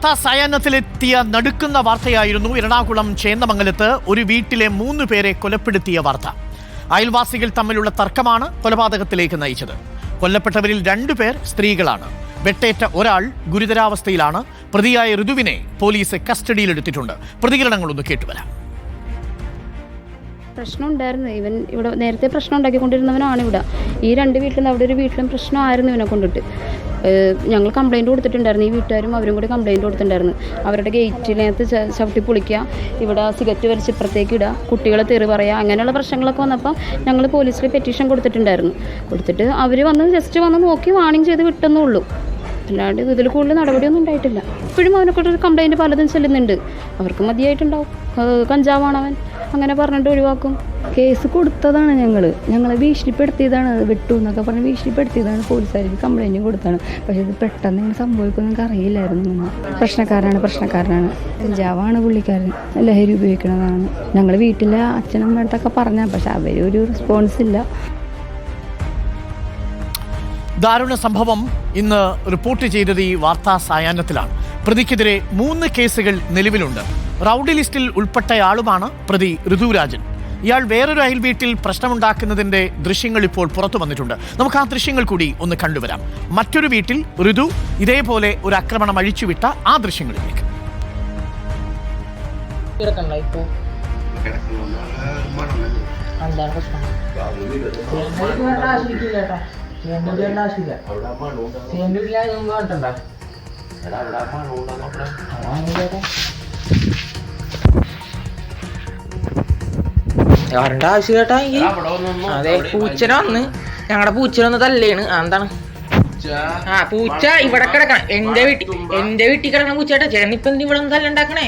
സായാഹ്നത്തിലെത്തിയ നടുക്കുന്ന വാർത്തയായിരുന്നു എറണാകുളം ചേന്ദമംഗലത്ത് ഒരു വീട്ടിലെ 3 പേരെ കൊലപ്പെടുത്തിയ വാർത്ത. അയൽവാസികൾ തമ്മിലുള്ള തർക്കമാണ് കൊലപാതകത്തിലേക്ക് നയിച്ചത്. കൊല്ലപ്പെട്ടവരിൽ 2 പേർ സ്ത്രീകളാണ്. വെട്ടേറ്റ ഒരാൾ ഗുരുതരാവസ്ഥയിലാണ്. പ്രതിയായ ഋതുവിനെ പോലീസ് കസ്റ്റഡിയിലെടുത്തിട്ടുണ്ട്. പ്രതികരണങ്ങളൊന്ന് കേട്ടുവരാം. പ്രശ്നം ഉണ്ടായിരുന്നു. ഇവൻ ഇവിടെ നേരത്തെ പ്രശ്നം ഉണ്ടാക്കിക്കൊണ്ടിരുന്നവനാണ്. ഈ 2 വീട്ടിലും അവിടെ ഒരു വീട്ടിലും പ്രശ്നമായിരുന്നു ഇവനെ കൊണ്ടിട്ട്. ഞങ്ങൾ കംപ്ലയിൻറ്റ് കൊടുത്തിട്ടുണ്ടായിരുന്നു. ഈ വീട്ടുകാരും അവരും കൂടി കംപ്ലയിൻറ്റ് കൊടുത്തിട്ടുണ്ടായിരുന്നു. അവരുടെ ഗേറ്റിനകത്ത് ചവിട്ടി പൊളിക്കുക, ഇവിടെ സിഗരറ്റ് വലിച്ച് ഇപ്പുറത്തേക്ക് ഇടുക, കുട്ടികളെ തെറി പറയുക, അങ്ങനെയുള്ള പ്രശ്നങ്ങളൊക്കെ വന്നപ്പോൾ ഞങ്ങൾ പോലീസിൽ പെറ്റീഷൻ കൊടുത്തിട്ടുണ്ടായിരുന്നു. കൊടുത്തിട്ട് അവർ ജസ്റ്റ് വന്ന് നോക്കി വാണിംഗ് ചെയ്ത് വിട്ടെന്നുള്ളൂ. അല്ലാണ്ട് ഇതിൽ കൂടുതൽ നടപടിയൊന്നും ഉണ്ടായിട്ടില്ല. ഇപ്പോഴും അവനെക്കൊണ്ടൊരു കംപ്ലയിൻറ്റ് പലതും ചെല്ലുന്നുണ്ട്. അവർക്ക് മതിയായിട്ടുണ്ടാവും. കഞ്ചാവാണവൻ, അങ്ങനെ പറഞ്ഞിട്ട് ഒഴിവാക്കും. കേസ് കൊടുത്തതാണ്. ഞങ്ങളെ ഭീഷണിപ്പെടുത്തിയതാണ്. വിട്ടു എന്നൊക്കെ പറഞ്ഞ് ഭീഷണിപ്പെടുത്തിയതാണ്. പോലീസുകാർക്ക് കംപ്ലയിൻറ്റും കൊടുത്താണ്. പക്ഷേ ഇത് പെട്ടെന്ന് ഇങ്ങനെ സംഭവിക്കും നമുക്ക് അറിയില്ലായിരുന്നു. പ്രശ്നക്കാരനാണ്. കഞ്ചാവാണ് പുള്ളിക്കാരൻ. ലഹരി ഉപയോഗിക്കുന്നതാണ്. ഞങ്ങൾ വീട്ടിലെ അച്ഛനമ്മ അടുത്തൊക്കെ പറഞ്ഞ, പക്ഷെ അവരൊരു റെസ്പോൺസ് ഇല്ല. ദാരുണ സംഭവം ഇന്ന് റിപ്പോർട്ട് ചെയ്തത് ഈ വാർത്താ സായാഹ്നത്തിലാണ്. പ്രതിക്കെതിരെ 3 കേസുകൾ നിലവിലുണ്ട്. റൗഡി ലിസ്റ്റിൽ ഉൾപ്പെട്ടയാളുമാണ് പ്രതി ഋതുരാജൻ. ഇയാൾ വേറൊരു അയൽ വീട്ടിൽ പ്രശ്നമുണ്ടാക്കുന്നതിന്റെ ദൃശ്യങ്ങൾ ഇപ്പോൾ പുറത്തു വന്നിട്ടുണ്ട്. നമുക്ക് ആ ദൃശ്യങ്ങൾ കൂടി ഒന്ന് കണ്ടുവരാം. മറ്റൊരു വീട്ടിൽ ഋതു ഇതേപോലെ ഒരു ആക്രമണം അഴിച്ചുവിട്ട ആ ദൃശ്യങ്ങളിലേക്ക്. അവരുടെ ആവശ്യം കേട്ടാ. അതെ, പൂച്ചനെ വന്ന് ഞങ്ങളുടെ പൂച്ചനൊന്ന് തല്ലേണ്. എന്താണ് പൂച്ച ഇവിടെ കിടക്കണം. എന്റെ വീട്ടിൽ കിടക്കണ പൂച്ചേട്ടാ. ചേട്ടൻ ഇപ്പൊ ഇവിടെ ഒന്ന് തല്ലുണ്ടാക്കണേ.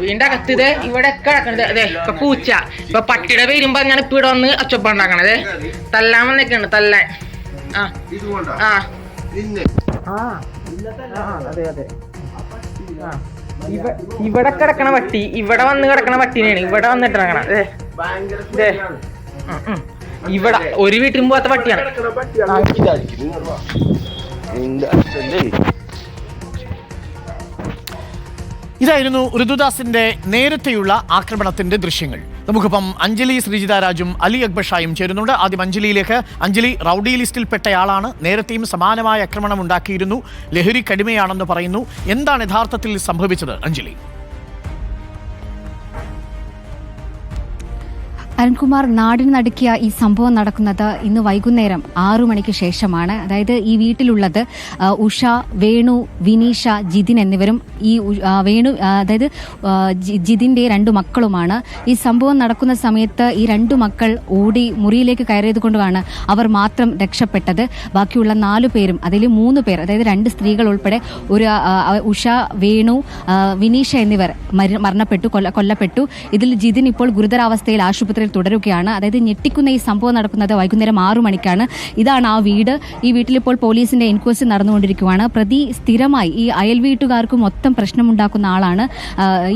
വീടിന്റെ അകത്ത് ഇതേ ഇവിടെ കിടക്കണത്. അതെ, ഇപ്പൊ പൂച്ച ഇപ്പൊ പട്ടിയുടെ പേരുമ്പോ ഞാൻ ഇപ്പൊ ഇവിടെ വന്ന് ഒച്ചപ്പുണ്ടാക്കണത്. തല്ലാൻ വന്നേക്കാണ്. തല്ലാൻ ഇവിടെ കിടക്കണ പട്ടി, ഇവിടെ വന്ന് കിടക്കണ പട്ടിനെയാണ് ഇവിടെ വന്നിട്ട് ഇറങ്ങണത്. ഇവിടെ ഒരു വീട്ടിലും പോകാത്ത പട്ടിയാണ്. ഇതായിരുന്നു ഋതുദാസിന്റെ നേരത്തെയുള്ള ആക്രമണത്തിന്റെ ദൃശ്യങ്ങൾ. നമുക്കിപ്പം അഞ്ജലി ശ്രീജിതാരാജും അലി അക്ബർ ഷായും ചേരുന്നുണ്ട്. ആദ്യം അഞ്ജലിയിലേക്ക്. അഞ്ജലി, റൗഡി ലിസ്റ്റിൽപ്പെട്ടയാളാണ്. നേരത്തെയും സമാനമായ ആക്രമണം ഉണ്ടാക്കിയിരുന്നു. ലഹരി കടിമയാണെന്ന് പറയുന്നു. എന്താണ് യഥാർത്ഥത്തിൽ സംഭവിച്ചത് അഞ്ജലി? അരുൺകുമാർ, നാടിന് നടുക്കിയ ഈ സംഭവം നടക്കുന്നത് ഇന്ന് വൈകുന്നേരം 6 മണിക്ക് ശേഷമാണ്. അതായത് ഈ വീട്ടിലുള്ളത് ഉഷ, വേണു, വിനീഷ, ജിതിൻ എന്നിവരും ഈ വേണു അതായത് ജിതിന്റെ 2 മക്കളുമാണ്. ഈ സംഭവം നടക്കുന്ന സമയത്ത് ഈ 2 മക്കൾ ഓടി മുറിയിലേക്ക് കയറിയത് കൊണ്ടാണ് അവർ മാത്രം രക്ഷപ്പെട്ടത്. ബാക്കിയുള്ള 4 പേരും, അതിൽ 3 പേർ, അതായത് 2 സ്ത്രീകൾ ഉൾപ്പെടെ ഒരു ഉഷ, വേണു, വിനീഷ എന്നിവർ കൊല്ലപ്പെട്ടു. ഇതിൽ ജിതിൻ ഇപ്പോൾ ഗുരുതരാവസ്ഥയിൽ ആശുപത്രിയിൽ തുടരുകയാണ്. അതായത് ഞെട്ടിക്കുന്ന ഈ സംഭവം നടക്കുന്നത് വൈകുന്നേരം 6 മണിക്കാണ്. ഇതാണ് ആ വീട്. ഈ വീട്ടിലിപ്പോൾ പോലീസിന്റെ എൻക്വയറി നടന്നുകൊണ്ടിരിക്കുകയാണ്. പ്രതി സ്ഥിരമായി ഈ അയൽ വീട്ടുകാർക്ക് മൊത്തം പ്രശ്നമുണ്ടാക്കുന്ന ആളാണ്.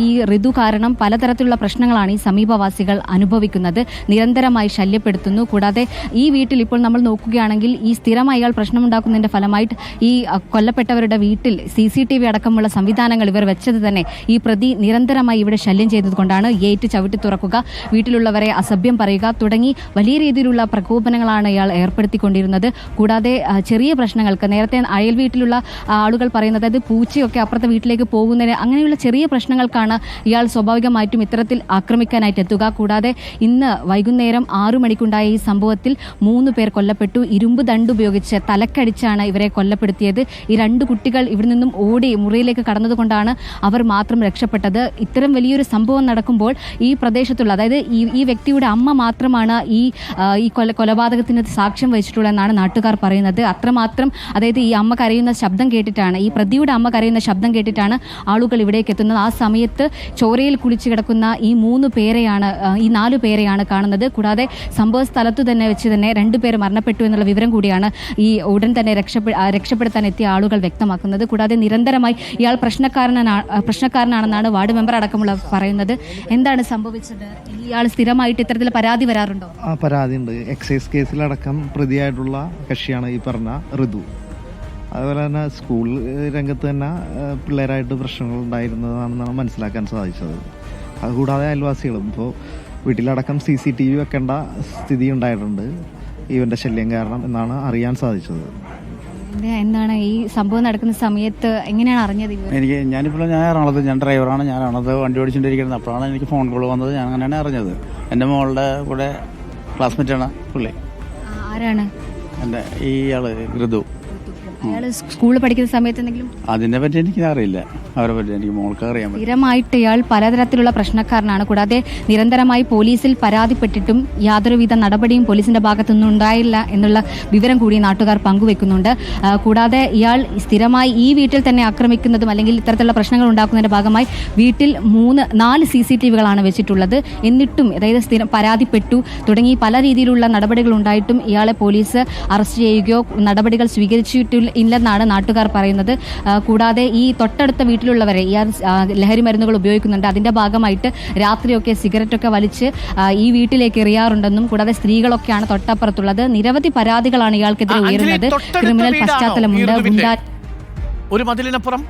ഈ ഋതു കാരണം പലതരത്തിലുള്ള പ്രശ്നങ്ങളാണ് ഈ സമീപവാസികൾ അനുഭവിക്കുന്നത്. നിരന്തരമായി ശല്യപ്പെടുത്തുന്നു. കൂടാതെ ഈ വീട്ടിൽ ഇപ്പോൾ നമ്മൾ നോക്കുകയാണെങ്കിൽ ഈ സ്ഥിരമായി ഇയാൾ പ്രശ്നമുണ്ടാക്കുന്നതിന്റെ ഫലമായിട്ട് ഈ കൊല്ലപ്പെട്ടവരുടെ വീട്ടിൽ CCTV അടക്കമുള്ള സംവിധാനങ്ങൾ ഇവർ വെച്ചത് തന്നെ ഈ പ്രതി നിരന്തരമായി ഇവിടെ ശല്യം ചെയ്തതുകൊണ്ടാണ്. ഗേറ്റ് ചവിട്ടി തുറക്കുക, വീട്ടിലുള്ളവരെ അസഭ്യം പറയുക തുടങ്ങി വലിയ രീതിയിലുള്ള പ്രകോപനങ്ങളാണ് ഇയാൾ ഏർപ്പെടുത്തിക്കൊണ്ടിരുന്നത്. കൂടാതെ ചെറിയ പ്രശ്നങ്ങൾക്ക് നേരത്തെ അയൽ വീട്ടിലുള്ള ആളുകൾ പറയുന്നത്, അതായത് പൂച്ചയൊക്കെ അപ്പുറത്തെ വീട്ടിലേക്ക് പോകുന്നതിന് അങ്ങനെയുള്ള ചെറിയ പ്രശ്നങ്ങൾക്കാണ് ഇയാൾ സ്വാഭാവികമായിട്ടും ഇത്തരത്തിൽ ആക്രമിക്കാനായിട്ട് എത്തുക. കൂടാതെ ഇന്ന് വൈകുന്നേരം 6 മണിക്കുണ്ടായ ഈ സംഭവത്തിൽ 3 പേർ കൊല്ലപ്പെട്ടു. ഇരുമ്പ് ദണ്ട് ഉപയോഗിച്ച് തലക്കടിച്ചാണ് ഇവരെ കൊല്ലപ്പെടുത്തിയത്. ഈ 2 കുട്ടികൾ ഇവിടെ നിന്നും ഓടി മുറിയിലേക്ക് കടന്നതുകൊണ്ടാണ് അവർ മാത്രം രക്ഷപ്പെട്ടത്. ഇത്തരം വലിയൊരു സംഭവം നടക്കുമ്പോൾ ഈ പ്രദേശത്തുള്ള, അതായത് ഈ വ്യക്തിയുടെ അമ്മ മാത്രമാണ് ഈ കൊലപാതകത്തിന് സാക്ഷ്യം വഹിച്ചിട്ടുള്ളതെന്നാണ് നാട്ടുകാർ പറയുന്നത്. അത്രമാത്രം, അതായത് ഈ അമ്മ കരയുന്ന ശബ്ദം കേട്ടിട്ടാണ്, ഈ പ്രതിയുടെ അമ്മ കരയുന്ന ശബ്ദം കേട്ടിട്ടാണ് ആളുകൾ ഇവിടേക്ക് എത്തുന്നത്. ആ സമയത്ത് ചോരയിൽ കുളിച്ചു കിടക്കുന്ന ഈ 4 പേരെയാണ് കാണുന്നത്. കൂടാതെ സംഭവ സ്ഥലത്തു തന്നെ വെച്ച് തന്നെ 2 പേർ മരണപ്പെട്ടു എന്നുള്ള വിവരം കൂടിയാണ് ഈ ഉടൻ തന്നെ രക്ഷപ്പെടുത്താൻ എത്തിയ ആളുകൾ വ്യക്തമാക്കുന്നത്. കൂടാതെ നിരന്തരമായി ഇയാൾ പ്രശ്നക്കാരനാണെന്നാണ് വാർഡ് മെമ്പർ അടക്കമുള്ള പറയുന്നത്. എന്താണ് സംഭവിച്ചത്? ഇയാൾ സ്ഥിരമായിട്ട് ഇത്തരത്തിൽ പരാതി വരാറുണ്ടോ? പരാതി ഉണ്ട്. എക്സൈസ് കേസിലടക്കം പ്രതിയായിട്ടുള്ള കക്ഷിയാണ് ഈ പറഞ്ഞ ഋതു. അതുപോലെ തന്നെ സ്കൂൾ രംഗത്ത് തന്നെ പിള്ളേരായിട്ട് പ്രശ്നങ്ങൾ ഉണ്ടായിരുന്നതാണെന്നാണ് മനസ്സിലാക്കാൻ സാധിച്ചത്. അതുകൂടാതെ അയൽവാസികളും ഇപ്പോൾ വീട്ടിലടക്കം CCTV വെക്കേണ്ട സ്ഥിതി ഉണ്ടായിട്ടുണ്ട് ഇവന്റെ ശല്യം കാരണം എന്നാണ് അറിയാൻ സാധിച്ചത്. എന്താണ് ഈ സംഭവം നടക്കുന്ന സമയത്ത് എങ്ങനെയാണ് അറിഞ്ഞത്? ഞാൻ എറണാകുളത്ത്, ഞാൻ ഡ്രൈവറാണ്. ഞാൻ എറണാകുളത്ത് വണ്ടി ഓടിച്ചുകൊണ്ടിരിക്കുന്നത്. അപ്പോഴാണ് എനിക്ക് ഫോൺ കോൾ വന്നത്. ഞാൻ അങ്ങനെയാണ് അറിഞ്ഞത്. എൻ്റെ മോളുടെ കൂടെ ക്ലാസ്മേറ്റാണ് പുള്ളി. ആരാണ്? എൻ്റെ ഇയാള് ഋതു. അയാള് സ്കൂളിൽ പഠിക്കുന്ന സമയത്ത് എന്തെങ്കിലും അതിനെ പറ്റി എനിക്ക് അറിയില്ല. അവരെ പറ്റി എനിക്ക് മോൾക്ക് അറിയാൻ പറ്റും. സ്ഥിരമായിട്ട് ഇയാൾ പലതരത്തിലുള്ള പ്രശ്നക്കാരനാണ്. കൂടാതെ നിരന്തരമായി പോലീസിൽ പരാതിപ്പെട്ടിട്ടും യാതൊരുവിധ നടപടിയും പോലീസിന്റെ ഭാഗത്തുനിന്നും ഉണ്ടായില്ല എന്നുള്ള വിവരം കൂടി നാട്ടുകാർ പങ്കുവെക്കുന്നുണ്ട്. കൂടാതെ ഇയാൾ സ്ഥിരമായി ഈ വീട്ടിൽ തന്നെ ആക്രമിക്കുന്നതും അല്ലെങ്കിൽ ഇത്തരത്തിലുള്ള പ്രശ്നങ്ങൾ ഉണ്ടാക്കുന്നതിന്റെ ഭാഗമായി വീട്ടിൽ 4 CCTVകളാണ് വെച്ചിട്ടുള്ളത്. എന്നിട്ടും അതായത് സ്ഥിരം പരാതിപ്പെട്ടു തുടങ്ങി പല രീതിയിലുള്ള നടപടികൾ ഉണ്ടായിട്ടും ഇയാളെ പോലീസ് അറസ്റ്റ് ചെയ്യുകയോ നടപടികൾ സ്വീകരിച്ചിട്ടില്ലെന്നാണ് നാട്ടുകാർ പറയുന്നത്. കൂടാതെ ഈ തൊട്ടടുത്ത വീട്ടിലുള്ളവരെ ഇയാൾ ലഹരി മരുന്നുകൾ ഉപയോഗിക്കുന്നുണ്ട്. അതിന്റെ ഭാഗമായിട്ട് രാത്രിയൊക്കെ സിഗരറ്റൊക്കെ വലിച്ച് ഈ വീട്ടിലേക്ക് എറിയാറുണ്ടെന്നും കൂടാതെ സ്ത്രീകളൊക്കെയാണ് തൊട്ടപ്പുറത്തുള്ളത്. നിരവധി പരാതികളാണ് ഇയാൾക്കെതിരെ ഉയരുന്നത്. ക്രിമിനൽ പശ്ചാത്തലമുണ്ട്. ഒരു മതിലിനപ്പുറം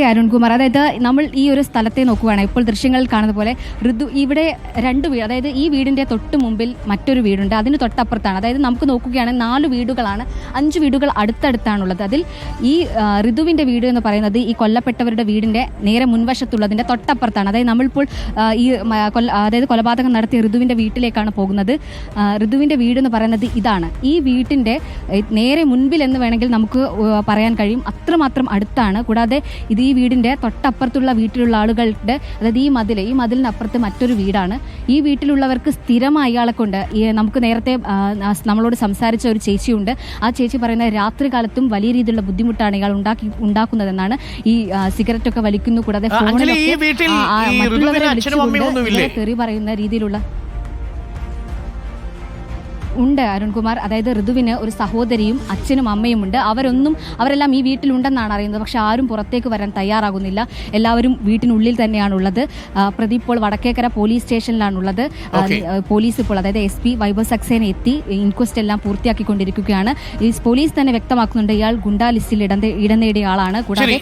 അരുൺകുമാർ, അതായത് നമ്മൾ ഈ ഒരു സ്ഥലത്തെ നോക്കുകയാണെങ്കിൽ ഇപ്പോൾ ദൃശ്യങ്ങളിൽ കാണുന്ന പോലെ ഋതു ഇവിടെ 2 വീട്, അതായത് ഈ വീടിന്റെ തൊട്ട് മുമ്പിൽ മറ്റൊരു വീടുണ്ട്, അതിന് തൊട്ടപ്പുറത്താണ്. അതായത് നമുക്ക് നോക്കുകയാണെങ്കിൽ 4 വീടുകളാണ്, 5 വീടുകൾ അടുത്തടുത്താണുള്ളത്. അതിൽ ഈ ഋതുവിന്റെ വീട് എന്ന് പറയുന്നത് ഈ കൊല്ലപ്പെട്ടവരുടെ വീടിന്റെ നേരെ മുൻവശത്തുള്ളതിന്റെ തൊട്ടപ്പുറത്താണ്. അതായത് നമ്മളിപ്പോൾ ഈ അതായത് കൊലപാതകം നടത്തിയ ഋതുവിന്റെ വീട്ടിലേക്കാണ് പോകുന്നത്. ഋതുവിന്റെ വീട് എന്ന് പറയുന്നത് ഇതാണ്. ഈ വീട്ടിന്റെ നേരെ മുൻപിൽ എന്ന് വേണമെങ്കിൽ നമുക്ക് പറയാൻ കഴിയും. അത്രമാത്രം അടുത്താണ്. കൂടാതെ ഈ വീടിന്റെ തൊട്ടപ്പുറത്തുള്ള വീട്ടിലുള്ള ആളുകളുടെ, അതായത് ഈ മതിലിനപ്പുറത്ത് മറ്റൊരു വീടാണ്. ഈ വീട്ടിലുള്ളവർക്ക് സ്ഥിരമായി അയാളെ കൊണ്ട് നമുക്ക് നേരത്തെ നമ്മളോട് സംസാരിച്ച ഒരു ചേച്ചിയുണ്ട്. ആ ചേച്ചി പറയുന്നത് രാത്രി കാലത്തും വലിയ രീതിയിലുള്ള ബുദ്ധിമുട്ടാണ് ഇയാൾ ഉണ്ടാക്കുന്നതെന്നാണ്. ഈ സിഗരറ്റൊക്കെ വലിക്കുന്നു, കൂടാതെ ഫോണിലൊക്കെ മറ്റുള്ളവരെ തെറി പറയുന്ന രീതിയിലുള്ള ഉണ്ട് അരുൺകുമാർ. അതായത് ഋതുവിന് ഒരു സഹോദരിയും അച്ഛനും അമ്മയും ഉണ്ട്. അവരെല്ലാം ഈ വീട്ടിലുണ്ടെന്നാണ് അറിയുന്നത്. പക്ഷെ ആരും പുറത്തേക്ക് വരാൻ തയ്യാറാകുന്നില്ല. എല്ലാവരും വീട്ടിനുള്ളിൽ തന്നെയാണുള്ളത്. പ്രതി ഇപ്പോൾ വടക്കേക്കര പോലീസ് സ്റ്റേഷനിലാണുള്ളത്. പോലീസ് ഇപ്പോൾ, അതായത് SP വൈഭവ് സക്സേന എത്തി ഇൻക്വസ്റ്റ് എല്ലാം പൂർത്തിയാക്കിക്കൊണ്ടിരിക്കുകയാണ്. ഈ പോലീസ് തന്നെ വ്യക്തമാക്കുന്നുണ്ട് ഇയാൾ ഗുണ്ടാ ലിസ്റ്റിൽ ഇടം നേടിയ ആളാണ്. കൂടാതെ